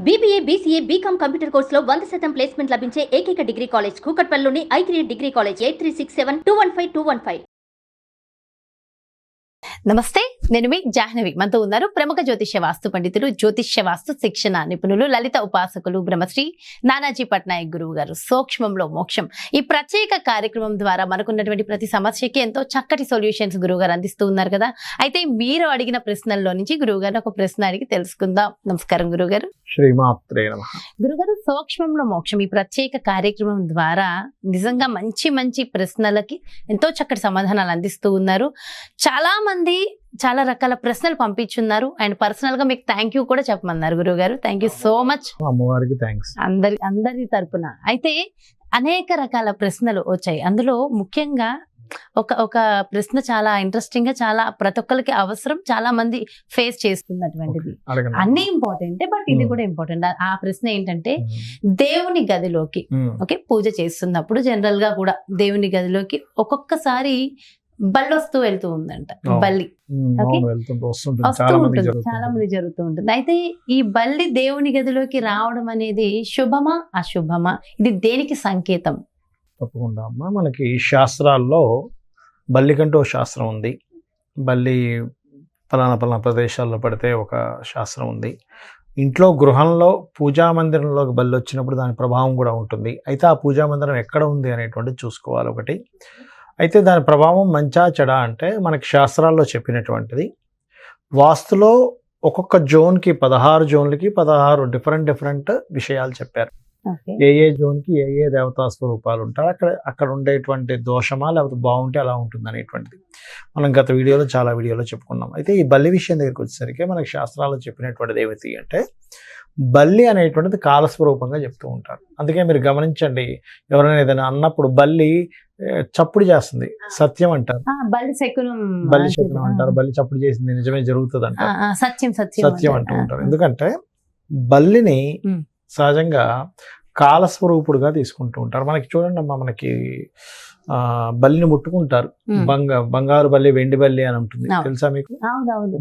BBA, BCA, BCom computer కోర్సులో 100% placement లభించే ఏకైక డిగ్రీ కాలేజ్ కూకట్పల్లిలోని i3 డిగ్రీ కాలేజ్ 8367215215. నమస్తే, నేను మీ జాహ్నవి. మనతో ఉన్నారు ప్రముఖ జ్యోతిష్య వాస్తు పండితులు, జ్యోతిష్య వాస్తు శిక్షణ నిపుణులు, లలిత ఉపాసకులు బ్రహ్మశ్రీ నానాజీ పట్నాయక్ గురువు గారు. సూక్ష్మంలో మోక్షం ఈ ప్రత్యేక కార్యక్రమం ద్వారా మనకున్నటువంటి ప్రతి సమస్యకి ఎంతో చక్కటి సొల్యూషన్స్ గురువు గారు అందిస్తూ ఉన్నారు కదా. అయితే మీరు అడిగిన ప్రశ్నల్లో నుంచి గురువు గారు ఒక ప్రశ్న అడిగి తెలుసుకుందాం. నమస్కారం గురువు గారు. శ్రీమాత్రే నమః. గురుగారు, సూక్ష్మంలో మోక్షం ఈ ప్రత్యేక కార్యక్రమం ద్వారా నిజంగా మంచి మంచి ప్రశ్నలకి ఎంతో చక్కటి సమాధానాలు అందిస్తూ ఉన్నారు. చాలా మంది చాలా రకాల ప్రశ్నలు పంపించున్నారు. అండ్ పర్సనల్ గా మీకు థ్యాంక్ యూ కూడా చెప్పమన్నారు గురువు గారు. Thank you so much. అమ్మవారికి థ్యాంక్స్. అందరి తరపున అయితే అనేక రకాల ప్రశ్నలు వచ్చాయి. అందులో ముఖ్యంగా ఒక ప్రశ్న చాలా ఇంట్రెస్టింగ్ గా, చాలా ప్రతి ఒక్కరికి అవసరం, చాలా మంది ఫేస్ చేస్తున్నటువంటిది. అన్ని ఇంపార్టెంట్, బట్ ఇది కూడా ఇంపార్టెంట్. ఆ ప్రశ్న ఏంటంటే, దేవుని గదిలోకి పూజ చేస్తున్నప్పుడు జనరల్ గా కూడా దేవుని గదిలోకి ఒక్కొక్కసారి బల్లి వస్తూ వెళ్తూ ఉందంట. బల్లి వస్తూ ఉంటుంది, చాలా మంది జరుగుతూ ఉంటుంది. అయితే ఈ బల్లి దేవుని గదిలోకి రావడం అనేది శుభమా అశుభమా? ఇది దేనికి సంకేతం? తప్పకుండా అమ్మా, మనకి శాస్త్రాల్లో బల్లికంటూ ఒక శాస్త్రం ఉంది. బల్లి పలానా ప్రదేశాల్లో పడితే ఒక శాస్త్రం ఉంది. ఇంట్లో గృహంలో పూజా మందిరంలోకి బల్లి వచ్చినప్పుడు దాని ప్రభావం కూడా ఉంటుంది. అయితే ఆ పూజా మందిరం ఎక్కడ ఉంది అనేటువంటిది చూసుకోవాలి ఒకటి. అయితే దాని ప్రభావం మంచా చెడా అంటే మనకి శాస్త్రాల్లో చెప్పినటువంటిది. వాస్తులో ఒక్కొక్క జోన్కి 16 జోన్లకి 16 డిఫరెంట్ విషయాలు చెప్పారు. ఏ జోన్కి ఏ దేవతా స్వరూపాలు ఉంటారు, అక్కడ ఉండేటువంటి దోషమా లేకపోతే బాగుంటే అలా ఉంటుంది అనేటువంటిది మనం గత చాలా వీడియోలో చెప్పుకున్నాం. అయితే ఈ బల్లి విషయం దగ్గరికి వచ్చేసరికి మనకి శాస్త్రాల్లో చెప్పినటువంటిది ఏమిటి అంటే, బల్లి అనేటువంటిది కాలస్వరూపంగా చెప్తూ ఉంటారు. అందుకే మీరు గమనించండి, ఎవరైనా ఏదైనా అన్నప్పుడు బల్లి చప్పుడు చేస్తుంది, సత్యం అంటారు. బల్లి శకునం అంటారు. బల్లి చప్పుడు చేసింది నిజమే జరుగుతుంది అంటారు, సత్యం అంటూ ఉంటారు. ఎందుకంటే బల్లిని సహజంగా కాలస్వరూపుడుగా తీసుకుంటూ ఉంటారు. మనకి చూడండి అమ్మా, మనకి బల్లిని ముట్టుకుంటారు. బంగారు బల్లి, వెండి బల్లి అని ఉంటుంది, తెలుసా మీకు?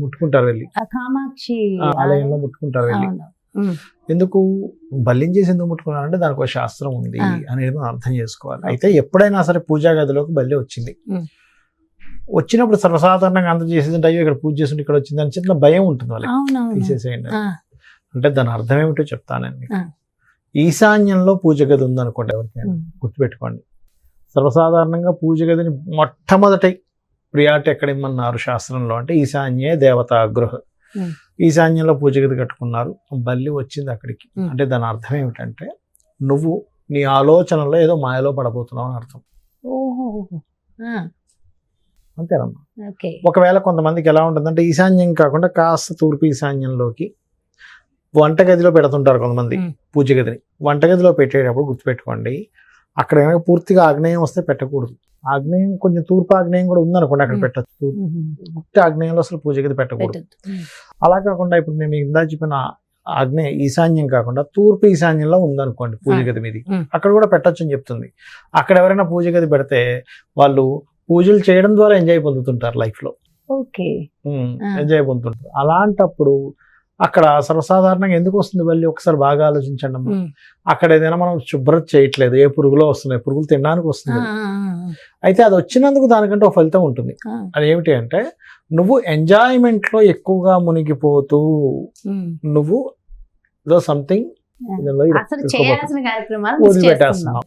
ముట్టుకుంటారు వెళ్ళి, కామాక్షి ఆలయంలో ముట్టుకుంటారు వెళ్ళి. ఎందుకు బల్లిని చేసి ఎందుకు ముట్టుకున్నారంటే దానికి ఒక శాస్త్రం ఉంది అనేది మనం అర్థం చేసుకోవాలి. అయితే ఎప్పుడైనా సరే పూజా గదిలోకి బల్లి వచ్చినప్పుడు సర్వసాధారణంగా అంత చేసేది అయ్యో ఇక్కడ పూజ చేస్తుంటే ఇక్కడ వచ్చింది అని చిన్న భయం ఉంటుంది వాళ్ళకి, తీసేసేయండి అంటే దాని అర్థం ఏమిటో చెప్తానండి. ఈశాన్యంలో పూజ గది ఉందనుకోండి, ఎవరికైనా గుర్తుపెట్టుకోండి, సర్వసాధారణంగా పూజ గదిని మొట్టమొదటి ప్రియారిటీ ఎక్కడ ఇమ్మన్నారు శాస్త్రంలో అంటే ఈశాన్యే దేవతా గృహ. ఈశాన్యంలో పూజ గది కట్టుకున్నారు, బల్లి వచ్చింది అక్కడికి అంటే దాని అర్థం ఏమిటంటే నువ్వు నీ ఆలోచనలో ఏదో మాయలో పడబోతున్నావు అని అర్థం. అంతేనమ్మా. ఒకవేళ కొంతమందికి ఎలా ఉంటుందంటే ఈశాన్యం కాకుండా కాస్త తూర్పు ఈశాన్యంలోకి వంటగదిలో పెడుతుంటారు కొంతమంది పూజ గదిని. వంటగదిలో పెట్టేటప్పుడు గుర్తుపెట్టుకోండి, అక్కడ కనుక పూర్తిగా ఆగ్నేయం వస్తే పెట్టకూడదు. ఆగ్నేయం కొంచెం తూర్పు ఆగ్నేయం కూడా ఉందనుకోండి, అక్కడ పెట్టచ్చు. పూర్తి ఆగ్నేయంలో అసలు పూజ గది పెట్టకూడదు. అలా కాకుండా ఇప్పుడు నేను ఇందాక చెప్పిన ఆగ్నేయ ఈశాన్యం కాకుండా తూర్పు ఈశాన్యంలో ఉందనుకోండి పూజ గది మీది, అక్కడ కూడా పెట్టచ్చు అని చెప్తుంది. అక్కడ ఎవరైనా పూజ గది పెడితే వాళ్ళు పూజలు చేయడం ద్వారా ఎంజాయ్ పొందుతుంటారు, లైఫ్ లో ఎంజాయ్ పొందుతుంటారు. అలాంటప్పుడు అక్కడ సర్వసాధారణంగా ఎందుకు వస్తుంది బల్లి ఒకసారి బాగా ఆలోచించండి అమ్మా. అక్కడ ఏదైనా మనం శుభ్రత చేయట్లేదు, ఏ పురుగులో వస్తున్నాయి, పురుగులు తినడానికి వస్తుంది. అయితే అది వచ్చినందుకు దానికంటే ఒక ఫలితం ఉంటుంది. అది ఏమిటి అంటే నువ్వు ఎంజాయ్మెంట్ లో ఎక్కువగా మునిగిపోతూ నువ్వు ఏదో సంథింగ్ వదిలిపెట్టేస్తున్నావు.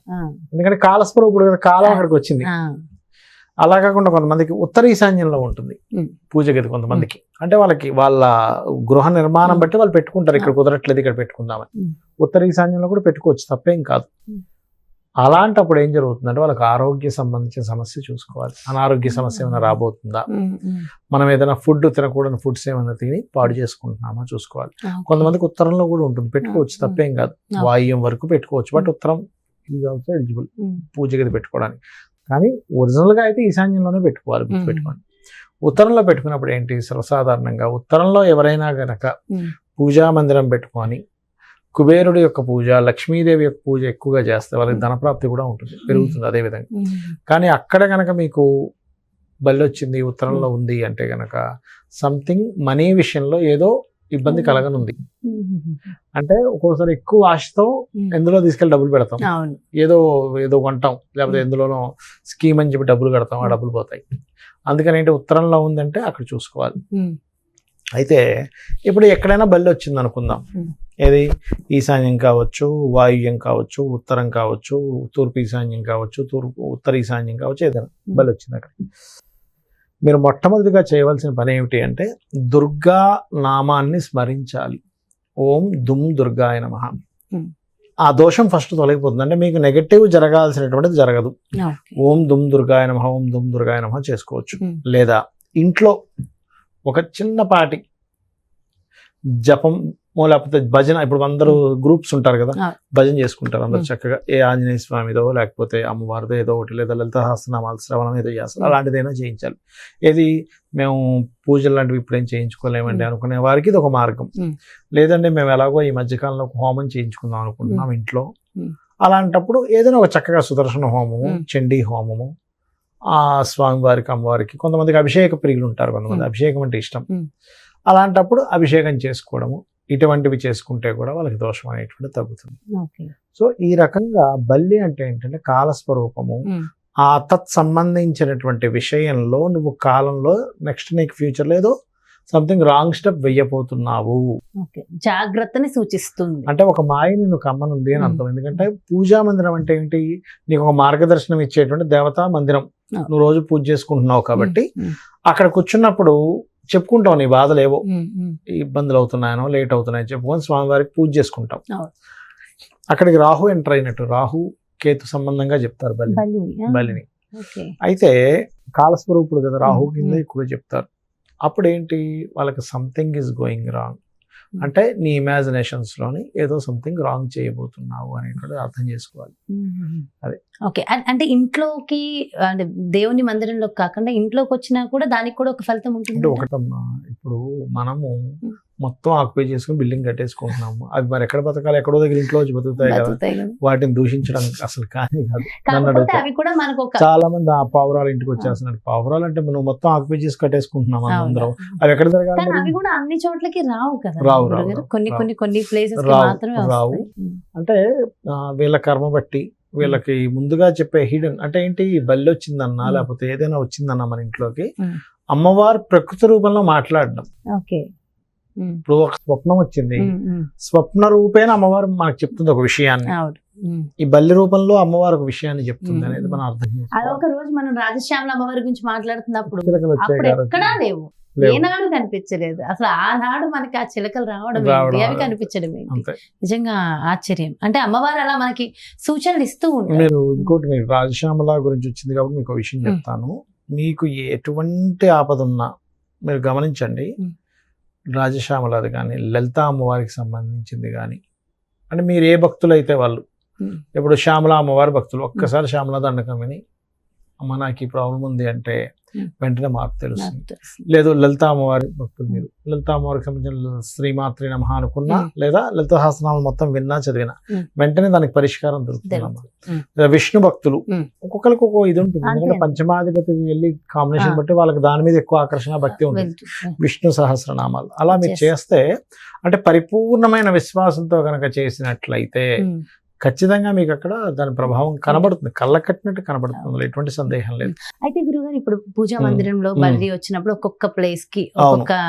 ఎందుకంటే కాలస్వరూపుడు కదా, కాలం అక్కడికి వచ్చింది. అలా కాకుండా కొంతమందికి ఉత్తర ఈశాన్యంలో ఉంటుంది పూజ గది. కొంతమందికి అంటే వాళ్ళ గృహ నిర్మాణం బట్టి వాళ్ళు పెట్టుకుంటారు, ఇక్కడ కుదరట్లేదు ఇక్కడ పెట్టుకుందామని. ఉత్తర ఈశాన్యంలో కూడా పెట్టుకోవచ్చు, తప్పేం కాదు. అలాంటప్పుడు ఏం జరుగుతుందంటే వాళ్ళకి ఆరోగ్య సంబంధించిన సమస్య చూసుకోవాలి. అనారోగ్య సమస్య ఏమైనా రాబోతుందా, మనం ఏదైనా ఫుడ్ తినకూడని ఫుడ్స్ ఏమైనా తిని పాడు చేసుకుంటున్నామా చూసుకోవాలి. కొంతమందికి ఉత్తరంలో కూడా ఉంటుంది, పెట్టుకోవచ్చు, తప్పేం కాదు. వాయువ్యం వరకు పెట్టుకోవచ్చు, బట్ ఉత్తరం ఇది ఆల్సో ఎలిజిబుల్ పూజ గది పెట్టుకోవడానికి. కానీ ఒరిజినల్గా అయితే ఈశాన్యంలోనే పెట్టుకోవాలి, గుర్తుపెట్టుకోండి. ఉత్తరంలో పెట్టుకున్నప్పుడు ఏంటి, సర్వసాధారణంగా ఉత్తరంలో ఎవరైనా గనక పూజా మందిరం పెట్టుకొని కుబేరుడి యొక్క పూజ, లక్ష్మీదేవి యొక్క పూజ ఎక్కువగా చేస్తే వాళ్ళకి ధనప్రాప్తి కూడా ఉంటుంది, పెరుగుతుంది అదేవిధంగా. కానీ అక్కడ కనుక మీకు బల్లి వచ్చింది ఉత్తరంలో ఉంది అంటే గనక సంథింగ్ మనీ విషయంలో ఏదో ఇబ్బంది కలగనుంది. అంటే ఒక్కోసారి ఎక్కువ ఆశతో ఎందులో తీసుకెళ్ళి డబ్బులు పెడతాం, అవును. ఏదో కొంటాం, లేకపోతే ఎందులోనో స్కీమ్ అని చెప్పి డబ్బులు కడతాం, ఆ డబ్బులు పోతాయి. అందుకని ఏంటి ఉత్తరంలో ఉందంటే అక్కడ చూసుకోవాలి. అయితే ఇప్పుడు ఎక్కడైనా బల్లి వచ్చింది అనుకుందాం, ఏది ఈశాన్యం కావచ్చు, వాయువ్యం కావచ్చు, ఉత్తరం కావచ్చు, తూర్పు ఈశాన్యం కావచ్చు, ఉత్తర ఈశాన్యం కావచ్చు, ఏదైనా బల్లి వచ్చింది అక్కడ. మీరు మొట్టమొదటిగా చేయవలసిన పని ఏమిటి అంటే దుర్గా నామాన్ని స్మరించాలి. ఓం దుమ్ దుర్గాయ నమః. ఆ దోషం ఫస్ట్ తొలగిపోతుంది. అంటే మీకు నెగటివ్ జరగాల్సినటువంటిది జరగదు. ఓం దుమ్ దుర్గాయ నమః, ఓం దుమ్ దుర్గాయ నమః చేసుకోవచ్చు. లేదా ఇంట్లో ఒక చిన్నపాటి జపం లేకపోతే భజన, ఇప్పుడు అందరూ గ్రూప్స్ ఉంటారు కదా, భజన చేసుకుంటారు అందరు చక్కగా. ఏ ఆంజనేయ స్వామిదో లేకపోతే అమ్మవారిదో ఏదో ఒకటి, లేదా లలిత సహస్రనామాలు శ్రవణం ఏదో చేస్తారు, అలాంటిదైనా చేయించాలి. ఏది మేము పూజలు లాంటివి ఇప్పుడేం చేయించుకోలేమండి అనుకునే వారికి ఇది ఒక మార్గం. లేదంటే మేము ఎలాగో ఈ మధ్యకాలంలో ఒక హోమం చేయించుకుందాం అనుకుంటున్నాం ఇంట్లో, అలాంటప్పుడు ఏదైనా ఒక చక్కగా సుదర్శన హోమము, చండీ హోమము, ఆ స్వామివారికి అమ్మవారికి, కొంతమందికి అభిషేక ప్రియులు ఉంటారు, కొంతమంది అభిషేకం అంటే ఇష్టం, అలాంటప్పుడు అభిషేకం చేసుకోవడము, ఇటువంటివి చేసుకుంటే కూడా వాళ్ళకి దోషం అనేటువంటి తగ్గుతుంది. సో ఈ రకంగా బల్లి అంటే ఏంటంటే కాలస్వరూపము. ఆ తత్ సంబంధించినటువంటి విషయంలో నువ్వు కాలంలో నెక్స్ట్ నీకు ఫ్యూచర్లో ఏదో సంథింగ్ రాంగ్ స్టెప్ వెయ్యబోతున్నావు, జాగ్రత్తని సూచిస్తుంది. అంటే ఒక మాయ నిన్ను కమ్మనుంది అని అర్థం. ఎందుకంటే పూజా మందిరం అంటే ఏంటి, నీకు ఒక మార్గదర్శనం ఇచ్చేటువంటి దేవతా మందిరం. నువ్వు రోజు పూజ చేసుకుంటున్నావు కాబట్టి అక్కడ కూర్చున్నప్పుడు చెప్పుకుంటావు నీ బాధలు, ఏవో ఇబ్బందులు అవుతున్నాయనో లేట్ అవుతున్నాయో చెప్పుకొని స్వామివారికి పూజ చేసుకుంటాం. అక్కడికి రాహు ఎంటర్ అయినట్టు, రాహు కేతు సంబంధంగా చెప్తారు బలిని. అయితే కాలస్వరూపుడు కదా, రాహు కింద ఎక్కువగా చెప్తారు. అప్పుడు ఏంటి, వాళ్ళకి సంథింగ్ ఈజ్ గోయింగ్ రాంగ్, అంటే నీ ఇమాజినేషన్స్ లోని ఏదో సంథింగ్ రాంగ్ చేయబోతున్నావు అనేటువంటిది అర్థం చేసుకోవాలి. అదే ఓకే. అంటే ఇంట్లోకి, అంటే దేవుని మందిరంలోకి కాకుండా ఇంట్లోకి వచ్చినా కూడా దానికి కూడా ఒక ఫలితం ఉంటుంది. అంటే ఒకటమ్మా, ఇప్పుడు మనము మొత్తం ఆక్యుపై చేసుకుని బిల్డింగ్ కట్టేసుకుంటున్నాము, అవి మరి ఎక్కడ బతకాలి, ఎక్కడో దగ్గర ఇంట్లో వచ్చి బతుకుతాయి కదా, వాటిని దూషించడం అసలు కానీ కాదు. చాలా మంది ఆ పావురాలు ఇంటికి వచ్చేస్తున్నారు. పావురాలు అంటే నువ్వు మొత్తం ఆక్యుపై చేసి కట్టేసుకుంటున్నాం అందరం, అవి ఎక్కడ జరగాలి? అవి కూడా అన్ని చోట్లకి రావు కదా, రావు కొన్ని ప్లేసెస్ రావు. అంటే వీళ్ళ కర్మ బట్టి వీళ్ళకి ముందుగా చెప్పే హిడెన్ అంటే ఏంటి, బల్లి వచ్చిందన్నా లేకపోతే ఏదైనా వచ్చిందన్నా మన ఇంట్లోకి, అమ్మవారు ప్రకృతి రూపంలో మాట్లాడడం. ఇప్పుడు ఒక స్వప్నం వచ్చింది, స్వప్న రూపేణ అమ్మవారు మనకు చెప్తుంది ఒక విషయాన్ని, ఈ బల్లి రూపంలో అమ్మవారు ఒక విషయాన్ని చెప్తుంది అనేది మనం అర్థం చేసుకోవాలి. ఒక రోజు మనం రాజశ్యామల అమ్మవారి గురించి మాట్లాడుతున్నప్పుడు చిలకలు వచ్చాయి, ఎక్కడా లేవు, ఏనాడు కనిపించలేదు అసలు. ఆనాడు మనకి ఆ చిలకలు రావడం అవి కనిపించడం నిజంగా ఆశ్చర్యం. అంటే అమ్మవారు అలా మనకి సూచనలు ఇస్తూ ఉంటారు. మీరు ఇంకోటి, మీరు రాజశ్యామల గురించి వచ్చింది కాబట్టి మీకు ఒక విషయం చెప్తాను. మీకు ఎటువంటి ఆపద ఉన్నా మీరు గమనించండి, రాజశ్యామలది కానీ లలితా అమ్మవారికి సంబంధించింది కానీ, అంటే మీరు ఏ భక్తులు అయితే వాళ్ళు, ఇప్పుడు శ్యామల అమ్మవారి భక్తులు ఒక్కసారి శ్యామల దండకం విని అమ్మ నాకు ఈ ప్రాబ్లం ఉంది అంటే వెంటనే మార్పు తెలుస్తుంది. లేదు లలితా అమ్మవారి భక్తులు, మీరు లలితా అమ్మవారికి సంబంధించిన శ్రీమాత్రి నమః అనుకున్నా, లేదా లలిత సహస్రనామాలు మొత్తం విన్నా చదివినా వెంటనే దానికి పరిష్కారం దొరుకుతుంది. విష్ణు భక్తులు ఒక్కొక్కరికి ఒక్కొక్క ఇది ఉంటుంది, ఎందుకంటే పంచమాధిపతి వెళ్ళి కాంబినేషన్ బట్టి వాళ్ళకి దాని మీద ఎక్కువ ఆకర్షణ భక్తి ఉంటుంది. విష్ణు సహస్రనామాలు అలా మీరు చేస్తే, అంటే పరిపూర్ణమైన విశ్వాసంతో కనుక చేసినట్లయితే ఖచ్చితంగా మీకు అక్కడ దాని ప్రభావం కనబడుతుంది, కళ్ళ కట్టినట్టు కనబడుతుంది, ఎటువంటి సందేహం లేదు. అయితే గురుగారు, ఇప్పుడు పూజా మందిరంలో బలి వచ్చినప్పుడు ఒక్కొక్క ప్లేస్ కి ఒక్కొక్క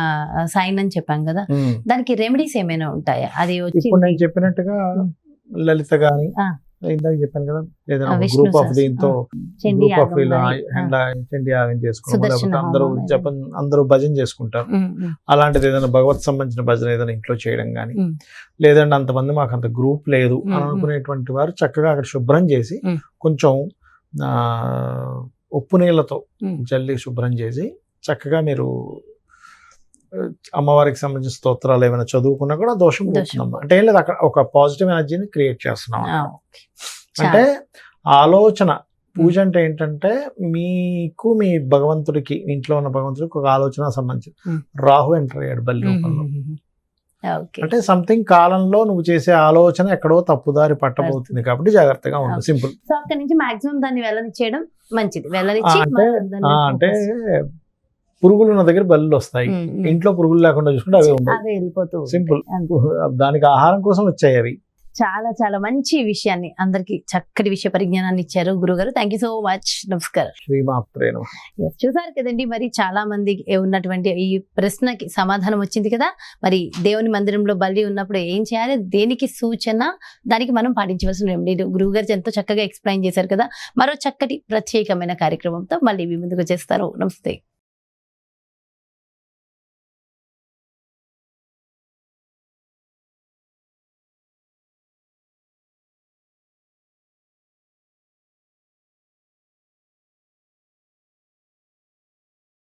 సైన్ అని చెప్పాం కదా, దానికి రెమెడీస్ ఏమైనా ఉంటాయా? అది ఇప్పుడు నేను చెప్పినట్టుగా లలిత గాని ఇందాక చెప్పాను కదా, ఏదైనా గ్రూప్ ఆఫ్ దీంతో గ్రూప్ ఆఫ్ చండీ యాగం చేసుకోవడం, లేకపోతే అందరూ భజన చేసుకుంటారు, అలాంటిది ఏదైనా భగవత్ సంబంధించిన భజన ఏదైనా ఇంట్లో చేయడం కానీ, లేదంటే అంతమంది మాకు అంత గ్రూప్ లేదు అని అనుకునేటువంటి వారు చక్కగా అక్కడ శుభ్రం చేసి కొంచెం ఉప్పు నీళ్ళతో జల్లి శుభ్రం చేసి చక్కగా మీరు అమ్మవారికి సంబంధించిన స్తోత్రాలు ఏమైనా చదువుకున్నా కూడా దోషం పోతుందమ్మా. అంటే ఏం లేదు, అక్కడ ఒక పాజిటివ్ ఎనర్జీని క్రియేట్ చేస్తున్నాం. అంటే ఆలోచన పూజ అంటే ఏంటంటే మీకు మీ భగవంతుడికి, ఇంట్లో ఉన్న భగవంతుడికి ఒక ఆలోచన సంబంధించి రాహు ఎంటర్ అయ్యాడు బల్లి రూపంలో. అంటే సంథింగ్ కాలంలో నువ్వు చేసే ఆలోచన ఎక్కడో తప్పుదారి పట్టబోతుంది కాబట్టి జాగ్రత్తగా ఉంది. సింపుల్. సో అక్కడి నుంచి మాక్సిమం దాన్ని వెళ్ళనిచ్చేయడం మంచిది. అంటే పురుగులు ఉన్న దగ్గర బల్లులు వస్తాయి. ఇంట్లో పురుగులు లేకుండా చూసుకుంటే అవి ఉండవు. అవే వెళ్ళిపోతూ సింపుల్. అంతే. దానికి ఆహారం కోసం వచ్చాయి అవి. చాలా చాలా మంచి విషయాన్ని అందరికి చక్కటి విషయ పరిజ్ఞానాన్ని ఇచ్చారు గురుగారు. Thank you so much. నమస్కారం. శ్రీమాత్రే నమః. Yes, చూసారు కదండి, మరి చాలా మంది ఉన్నటువంటి ఈ ప్రశ్నకి సమాధానం వచ్చింది కదా. మరి దేవుని మందిరంలో బలి ఉన్నప్పుడు ఏం చేయాలి, దేనికి సూచన, దానికి మనం పాటించవలసిన రెమెడీలు గురువుగారు ఎంతో చక్కగా ఎక్స్ప్లెయిన్ చేశారు కదా. మరో చక్కటి ప్రత్యేకమైన కార్యక్రమంతో మళ్ళీ మీ ముందుకు వచ్చేస్తారు. నమస్తే.